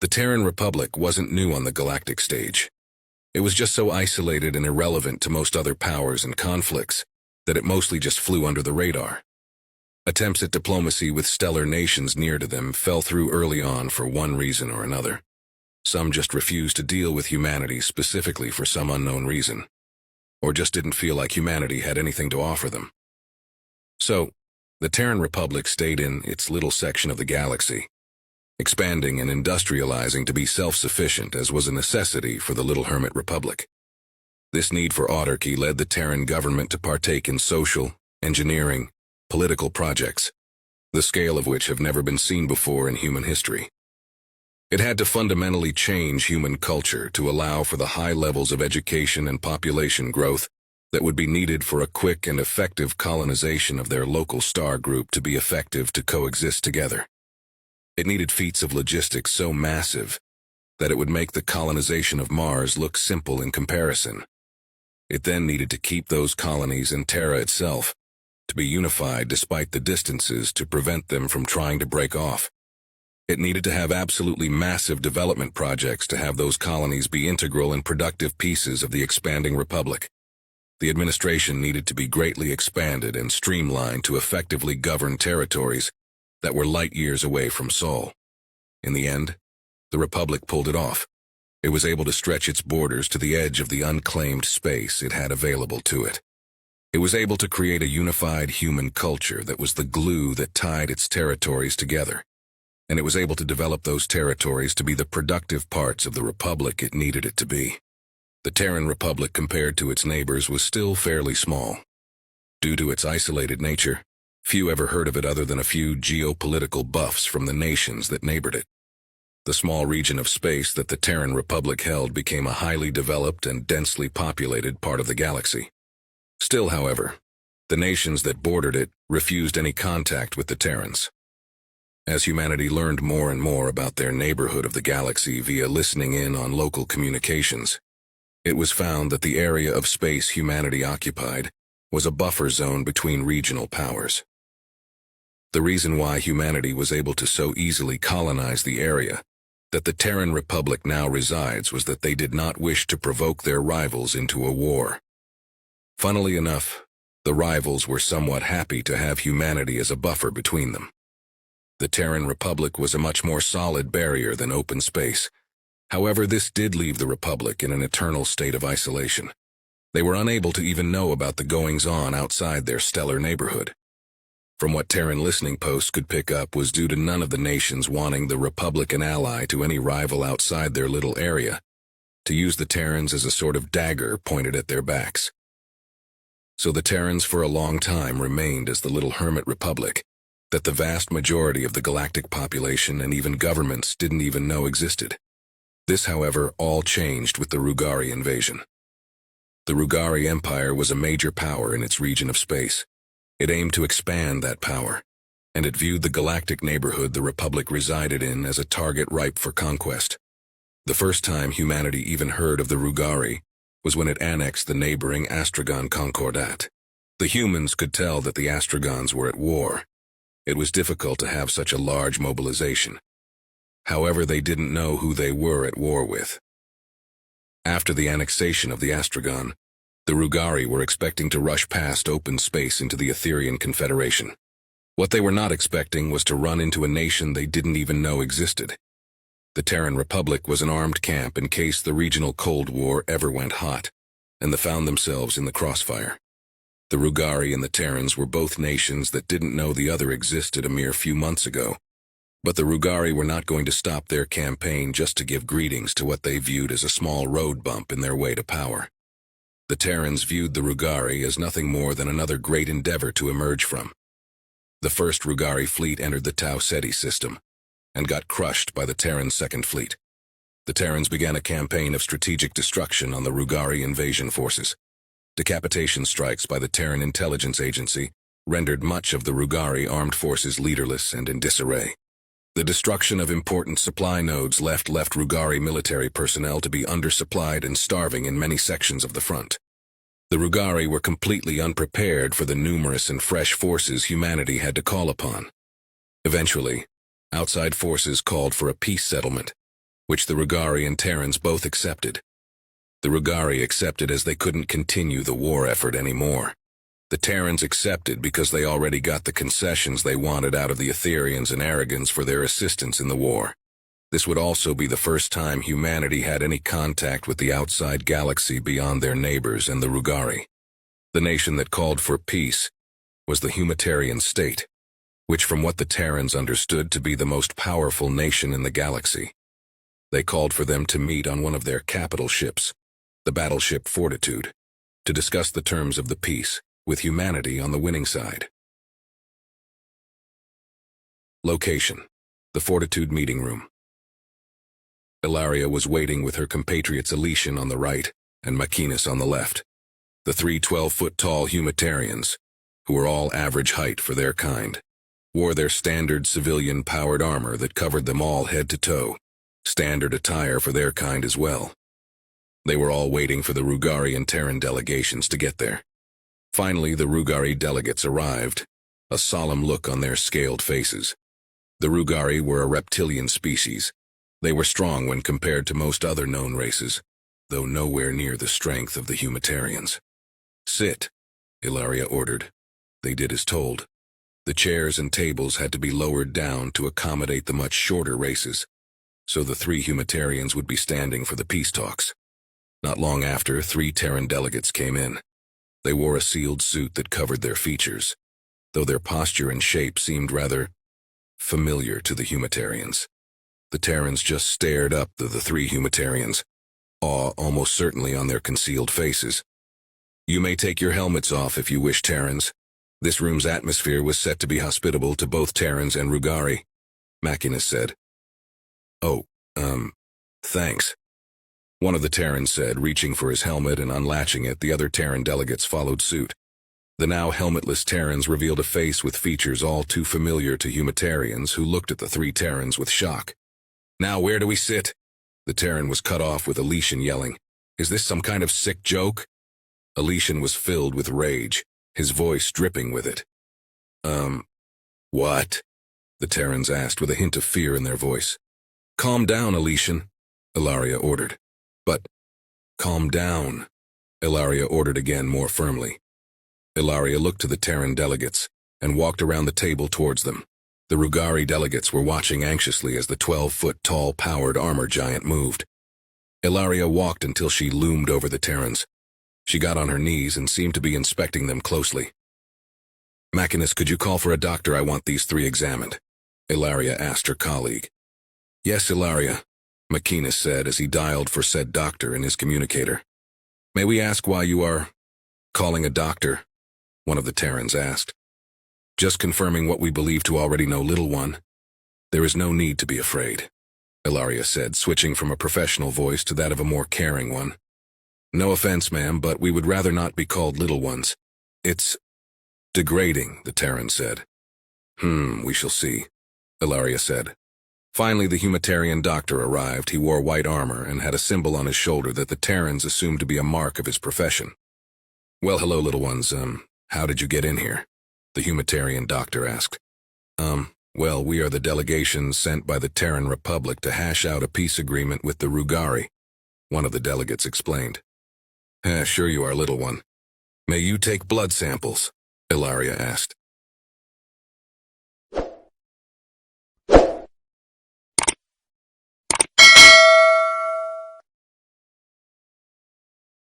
The Terran Republic wasn't new on the galactic stage. It was just so isolated and irrelevant to most other powers and conflicts that it mostly just flew under the radar. Attempts at diplomacy with stellar nations near to them fell through early on for one reason or another. Some just refused to deal with humanity specifically for some unknown reason, or just didn't feel like humanity had anything to offer them. So, the Terran Republic stayed in its little section of the galaxy, expanding and industrializing to be self-sufficient as was a necessity for the Little Hermit Republic. This need for autarky led the Terran government to partake in social, engineering, political projects, the scale of which have never been seen before in human history. It had to fundamentally change human culture to allow for the high levels of education and population growth that would be needed for a quick and effective colonization of their local star group to be effective to coexist together. It needed feats of logistics so massive that it would make the colonization of Mars look simple in comparison. It then needed to keep those colonies and Terra itself to be unified despite the distances to prevent them from trying to break off. It needed to have absolutely massive development projects to have those colonies be integral and productive pieces of the expanding republic. The administration needed to be greatly expanded and streamlined to effectively govern territories that were light years away from Sol. In the end, the Republic pulled it off. It was able to stretch its borders to the edge of the unclaimed space it had available to it. It was able to create a unified human culture that was the glue that tied its territories together, and it was able to develop those territories to be the productive parts of the Republic it needed it to be. The Terran Republic compared to its neighbors was still fairly small. Due to its isolated nature, few ever heard of it other than a few geopolitical buffs from the nations that neighbored it. The small region of space that the Terran Republic held became a highly developed and densely populated part of the galaxy. Still, however, the nations that bordered it refused any contact with the Terrans. As humanity learned more and more about their neighborhood of the galaxy via listening in on local communications, it was found that the area of space humanity occupied was a buffer zone between regional powers. The reason why humanity was able to so easily colonize the area that the Terran Republic now resides was that they did not wish to provoke their rivals into a war. Funnily enough, the rivals were somewhat happy to have humanity as a buffer between them. The Terran Republic was a much more solid barrier than open space. However, this did leave the Republic in an eternal state of isolation. They were unable to even know about the goings-on outside their stellar neighborhood. From what Terran listening posts could pick up was due to none of the nations wanting the Republic an ally to any rival outside their little area, to use the Terrans as a sort of dagger pointed at their backs. So the Terrans for a long time remained as the Little Hermit Republic that the vast majority of the galactic population and even governments didn't even know existed. This, however, all changed with the Rugari invasion. The Rugari Empire was a major power in its region of space. It aimed to expand that power, and it viewed the galactic neighborhood the Republic resided in as a target ripe for conquest. The first time humanity even heard of the Rugari was when it annexed the neighboring Astragon Concordat. The humans could tell that the Astragons were at war. It was difficult to have such a large mobilization. However, they didn't know who they were at war with. After the annexation of the Astragon, the Rugari were expecting to rush past open space into the Etherian Confederation. What they were not expecting was to run into a nation they didn't even know existed. The Terran Republic was an armed camp in case the regional Cold War ever went hot, and they found themselves in the crossfire. The Rugari and the Terrans were both nations that didn't know the other existed a mere few months ago. But the Rugari were not going to stop their campaign just to give greetings to what they viewed as a small road bump in their way to power. The Terrans viewed the Rugari as nothing more than another great endeavor to emerge from. The first Rugari fleet entered the Tau Ceti system and got crushed by the Terran Second Fleet. The Terrans began a campaign of strategic destruction on the Rugari invasion forces. Decapitation strikes by the Terran Intelligence Agency rendered much of the Rugari armed forces leaderless and in disarray. The destruction of important supply nodes left Rugari military personnel to be undersupplied and starving in many sections of the front. The Rugari were completely unprepared for the numerous and fresh forces humanity had to call upon. Eventually, outside forces called for a peace settlement, which the Rugari and Terrans both accepted. The Rugari accepted as they couldn't continue the war effort anymore. The Terrans accepted because they already got the concessions they wanted out of the Etherians and Arrogans for their assistance in the war. This would also be the first time humanity had any contact with the outside galaxy beyond their neighbors and the Rugari. The nation that called for peace was the Humanitarian state, which from what the Terrans understood to be the most powerful nation in the galaxy. They called for them to meet on one of their capital ships, the battleship Fortitude, to discuss the terms of the peace, with humanity on the winning side. Location: the Fortitude meeting room. Ilaria was waiting with her compatriots Elysian on the right and Machinas on the left, the three 12-foot-tall Humanitarians, who were all average height for their kind, wore their standard civilian-powered armor that covered them all head to toe, standard attire for their kind as well. They were all waiting for the Rugari and Terran delegations to get there. Finally, the Rugari delegates arrived, a solemn look on their scaled faces. The Rugari were a reptilian species. They were strong when compared to most other known races, though nowhere near the strength of the Humanitarians. "Sit," Ilaria ordered. They did as told. The chairs and tables had to be lowered down to accommodate the much shorter races, so the three Humanitarians would be standing for the peace talks. Not long after, 3 Terran delegates came in. They wore a sealed suit that covered their features, though their posture and shape seemed rather familiar to the Humanitarians. The Terrans just stared up to the 3 Humanitarians, awe almost certainly on their concealed faces. "You may take your helmets off if you wish, Terrans. This room's atmosphere was set to be hospitable to both Terrans and Rugari," Machinas said. "Oh, thanks," one of the Terrans said, reaching for his helmet and unlatching it. The other Terran delegates followed suit. The now helmetless Terrans revealed a face with features all too familiar to Humanitarians, who looked at the 3 Terrans with shock. "Now where do we sit?" The Terran was cut off with Elysian yelling, "Is this some kind of sick joke?" Elysian was filled with rage, his voice dripping with it. What?" the Terrans asked with a hint of fear in their voice. "Calm down, Elysian," Ilaria ordered. "But, calm down," Ilaria ordered again more firmly. Ilaria looked to the Terran delegates and walked around the table towards them. The Rugari delegates were watching anxiously as the 12-foot-tall powered armor giant moved. Ilaria walked until she loomed over the Terrans. She got on her knees and seemed to be inspecting them closely. "Machinas, could you call for a doctor? I want these 3 examined," Ilaria asked her colleague. "Yes, Ilaria," Machinas said as he dialed for said doctor in his communicator. "May we ask why you are calling a doctor?" one of the Terrans asked. "Just confirming what we believe to already know, little one. There is no need to be afraid," Ilaria said, switching from a professional voice to that of a more caring one. "No offense, ma'am, but we would rather not be called little ones. It's degrading," the Terran said. We shall see," Ilaria said. Finally, the Humanitarian doctor arrived. He wore white armor and had a symbol on his shoulder that the Terrans assumed to be a mark of his profession. "Well, hello, little ones. How did you get in here?" the Humanitarian doctor asked. Well, we are the delegation sent by the Terran Republic to hash out a peace agreement with the Rugari," one of the delegates explained. Sure you are, little one. May you take blood samples?" Ilaria asked.